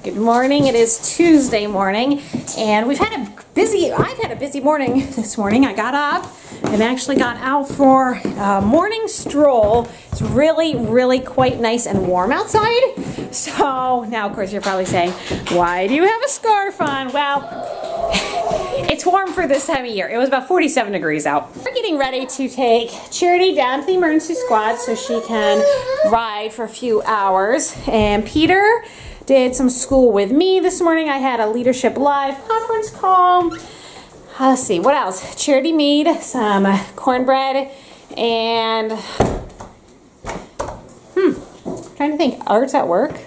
Good morning. It is Tuesday morning, and I've had a busy morning this morning. I got up and actually got out for a morning stroll. It's really quite nice and warm outside. So now, of course, you're probably saying, why do you have a scarf on? Well, it's warm for this time of year. It was about 47 degrees out. We're getting ready to take Charity down to the emergency squad so she can ride for a few hours. And Peter did some school with me this morning. I had a Leadership Live conference call. Let's see, what else? Charity made some cornbread and, trying to think, Art's at work.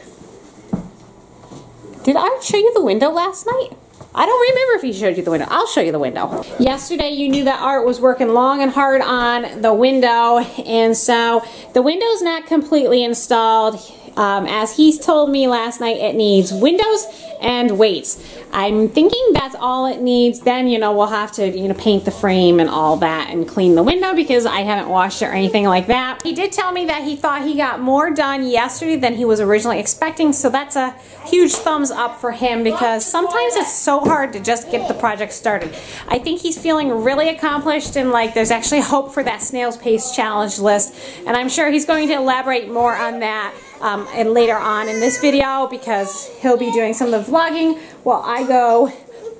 Did Art show you the window last night? I don't remember if he showed you the window. I'll show you the window. Yesterday you knew that Art was working long and hard on the window, and so the window's not completely installed. As he told me last night, it needs windows and weights. I'm thinking that's all it needs. Then, you know, we'll have to, you know, paint the frame and all that and clean the window because I haven't washed it or anything like that. He did tell me that he thought he got more done yesterday than he was originally expecting, so that's a huge thumbs up for him because sometimes it's so hard to just get the project started. I think he's feeling really accomplished and like there's actually hope for that snail's pace challenge list, and I'm sure he's going to elaborate more on that and later on in this video because he'll be doing some of the vlogging while I go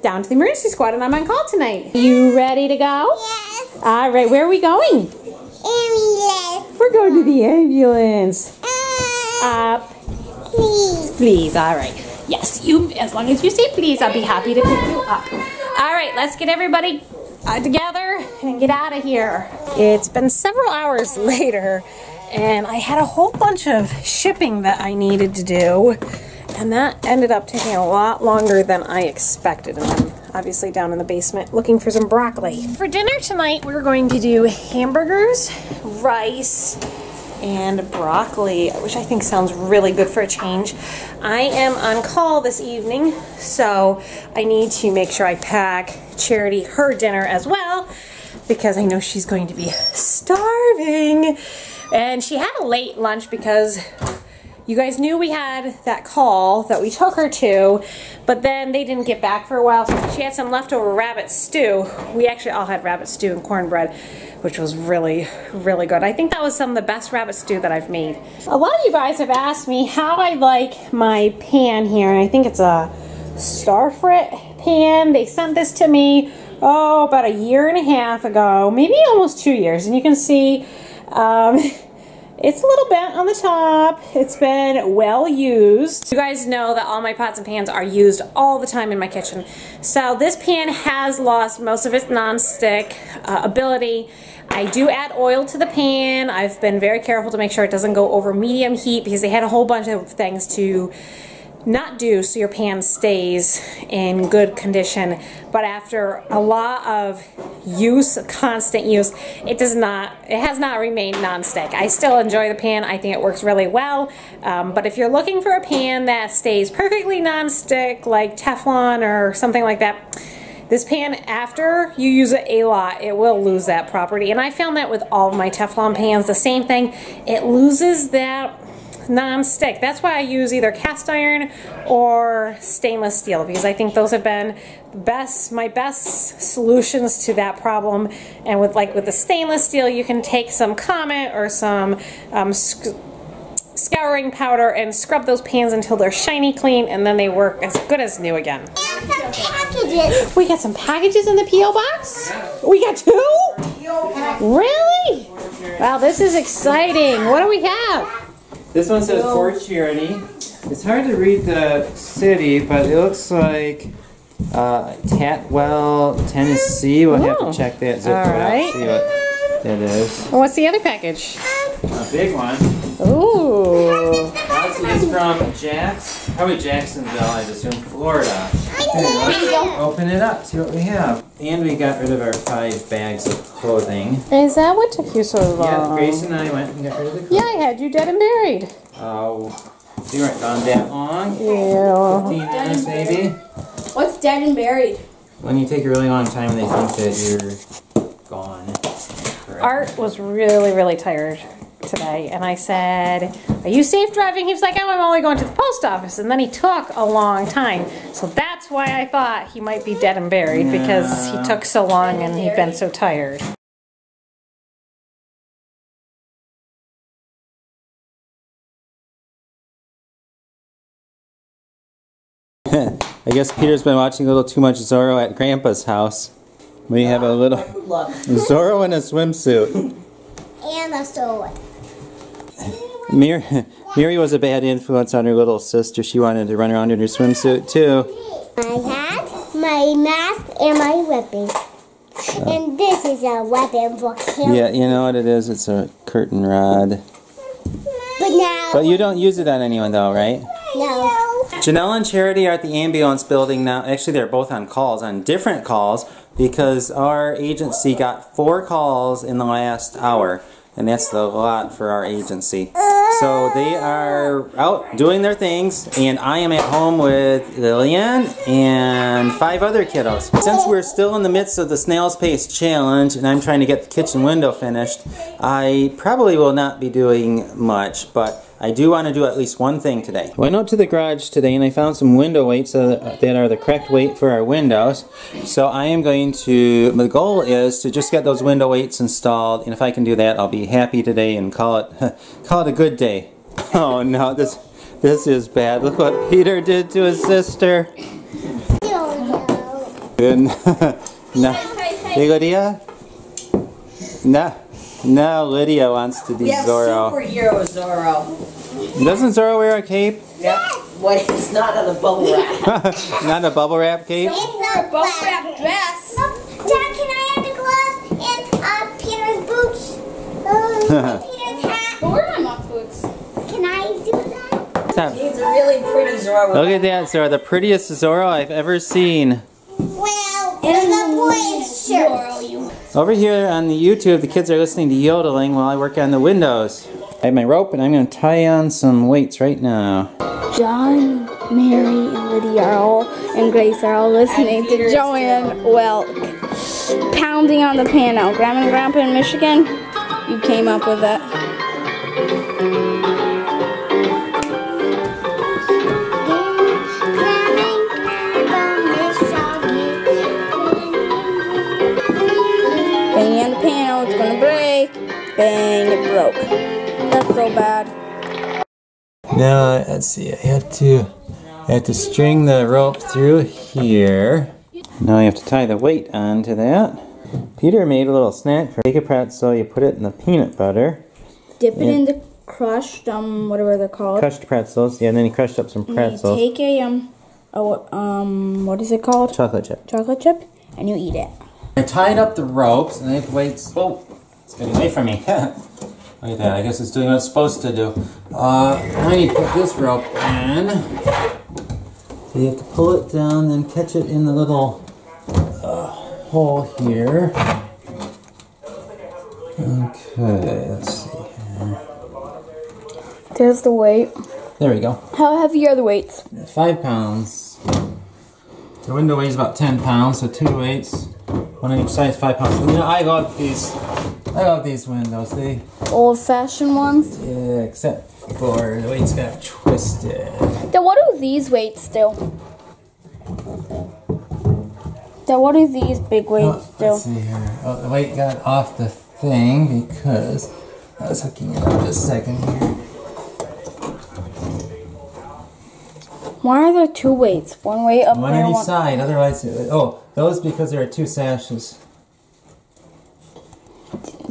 down to the emergency squad and I'm on call tonight. You ready to go? Yes. All right, where are we going? Ambulance. We're going to the ambulance. Up. Please. Please, all right. Yes, you, as long as you say please, I'll be happy to pick you up. All right, let's get everybody together and get out of here. It's been several hours later and I had a whole bunch of shipping that I needed to do, and that ended up taking a lot longer than I expected. And I'm obviously down in the basement looking for some broccoli. For dinner tonight, we're going to do hamburgers, rice, and broccoli, which I think sounds really good for a change. I am on call this evening, so I need to make sure I pack Charity her dinner as well because I know she's going to be starving. And she had a late lunch because you guys knew we had that call that we took her to, but then they didn't get back for a while, so she had some leftover rabbit stew. We actually all had rabbit stew and cornbread, which was really good. I think that was some of the best rabbit stew that I've made. A lot of you guys have asked me how I like my pan here, and I think it's a Starfrit pan. They sent this to me, about a year and a half ago, maybe almost 2 years, and you can see it's a little bent on the top. It's been well used. You guys know that all my pots and pans are used all the time in my kitchen. So this pan has lost most of its non-stick ability. I do add oil to the pan. I've been very careful to make sure it doesn't go over medium heat because they had a whole bunch of things to not do so your pan stays in good condition, but after a lot of use, constant use, it has not remained non-stick. I still enjoy the pan. I think it works really well, but if you're looking for a pan that stays perfectly non-stick like Teflon or something like that, this pan, after you use it a lot, it will lose that property, and I found that with all of my Teflon pans, the same thing. It loses that non-stick. That's why I use either cast iron or stainless steel because I think those have been my best solutions to that problem. And with the stainless steel, you can take some Comet or some scouring powder and scrub those pans until they're shiny clean, and then they work as good as new again. And some packages. We got some packages in the P.O. box? We got 2? Really? Wow, this is exciting. What do we have? This one says for Charity. It's hard to read the city, but it looks like Tatwell, Tennessee. We'll have to check that zip code out, see what that is. And what's the other package? A big one. Ooh. It's from probably Jacksonville, I'd assume, Florida. Let's open it up, see what we have. And we got rid of our 5 bags of clothing. Is that what took you so long? Yeah, Grace and I went and got rid of the clothing. Yeah, I had you dead and buried. Oh, you weren't gone that long. Yeah. 15 minutes maybe. What's dead and buried? When you take a really long time, they think that you're gone. Forever. Art was really tired today, and I said, are you safe driving? He was like, oh, I'm only going to the post post office, and then he took a long time. So that's why I thought he might be dead and buried, because he took so long and he'd been so tired. I guess Peter's been watching a little too much Zorro at Grandpa's house. We have a little Zorro in a swimsuit. And a sword. Miri was a bad influence on her little sister. She wanted to run around in her swimsuit too. My hat, my mask, and my weapon. And this is a weapon for killing. Yeah, you know what it is? It's a curtain rod. But you don't use it on anyone though, right? No. Janelle and Charity are at the ambulance building now. Actually, they're both on calls, on different calls, because our agency got 4 calls in the last hour. And that's a lot for our agency. So they are out doing their things, and I am at home with Lillian and 5 other kiddos. Since we're still in the midst of the Snail's Pace Challenge, and I'm trying to get the kitchen window finished, I probably will not be doing much, but I do want to do at least one thing today. I went out to the garage today and I found some window weights that are the correct weight for our windows. So I am going to, the goal is to just get those window weights installed, and if I can do that, I'll be happy today and call it a good day. Oh no, this is bad. Look what Peter did to his sister. Good. No. Hey Lydia? No. No, Lydia wants to be Zorro. Superhero Zorro. Doesn't Zorro wear a cape? Yep. What? It's not on a bubble wrap. Not a bubble wrap cape? It's a bubble wrap dress. Dad, can I have the gloves and Peter's boots? And Peter's hat? But where are my mock boots? Can I do that? He's a really pretty Zorro. Look at that, Zorro. The prettiest Zorro I've ever seen. Well, and the boy's shirt. Over here on the YouTube, the kids are listening to yodeling while I work on the windows. I have my rope and I'm going to tie on some weights right now. John, Mary, and Lydia and Grace are all listening to Joanne Welk pounding on the piano. Grandma and Grandpa in Michigan, you came up with that. Banging on the piano, it's gonna break. Bang, it broke. That's so bad. Now, let's see, I have to string the rope through here. Now I have to tie the weight onto that. Peter made a little snack for take a pretzel, you put it in the peanut butter. Dip it in the crushed, whatever they're called. Crushed pretzels, yeah, and then he crushed up some pretzels. You take a, what is it called? Chocolate chip. Chocolate chip, and you eat it. I tied up the ropes and I have weights. Oh, it's getting away from me. Look at that, I guess it's doing what it's supposed to do. I need to put this rope in. So you have to pull it down, then catch it in the little hole here. Okay, let's see here. There's the weight. There we go. How heavy are the weights? 5 pounds. The window weighs about 10 pounds, so 2 weights. One on each side is 5 pounds. You know, I love these windows. They Old-fashioned ones? yeah, except for the weights got twisted. Then what do these weights do? Then what do these big weights do? Let's see here. Oh, the weight got off the thing because I was hooking it up just a second here. Why are there 2 weights? One weight up One there, on each one... side, otherwise, those because there are 2 sashes.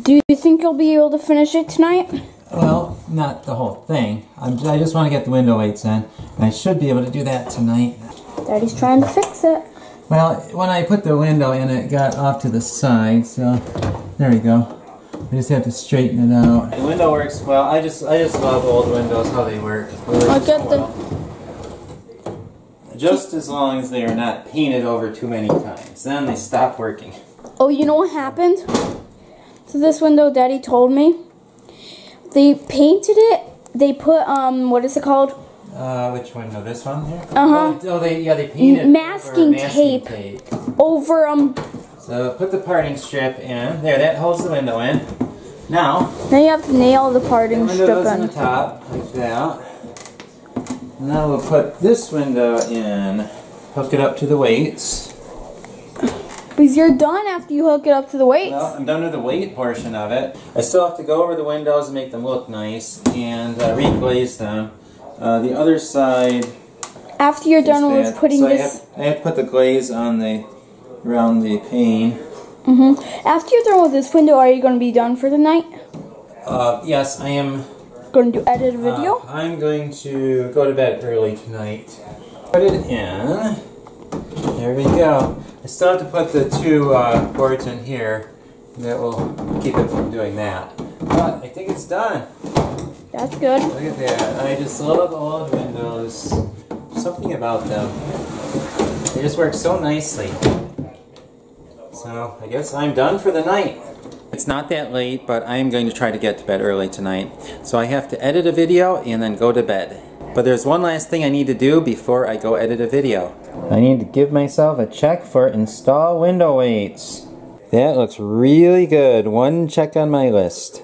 Do you think you'll be able to finish it tonight? Well, not the whole thing. I just want to get the window weights in, and I should be able to do that tonight. Daddy's trying to fix it. Well, when I put the window in, it got off to the side, so there we go. I just have to straighten it out. The window works well. I just love old windows, how they work. I get the... Just as long as they are not painted over too many times. Then they stop working. Oh, you know what happened to this window? Daddy told me. They painted it. They put, what is it called? Which window? This one here? Uh-huh. Oh, they painted masking tape over, So put the parting strip in. There, that holds the window in. Now, Then you have to nail the parting the window strip goes in in. the top, like that. Now we'll put this window in, hook it up to the weights. Because you're done after you hook it up to the weights. Well, I'm done with the weight portion of it. I still have to go over the windows and make them look nice and reglaze them. The other side. After you're done with putting this, I have to put the glaze on around the pane. After you're done with this window, are you going to be done for the night? Yes, I am. Going to edit a video? I'm going to go to bed early tonight. Put it in. There we go. I still have to put the two boards in here. That will keep it from doing that. But I think it's done. That's good. Look at that. I just love old windows. Something about them. They just work so nicely. So I guess I'm done for the night. It's not that late, but I am going to try to get to bed early tonight. So I have to edit a video and then go to bed. But there's one last thing I need to do before I go edit a video. I need to give myself a check for install window weights. That looks really good. One check on my list.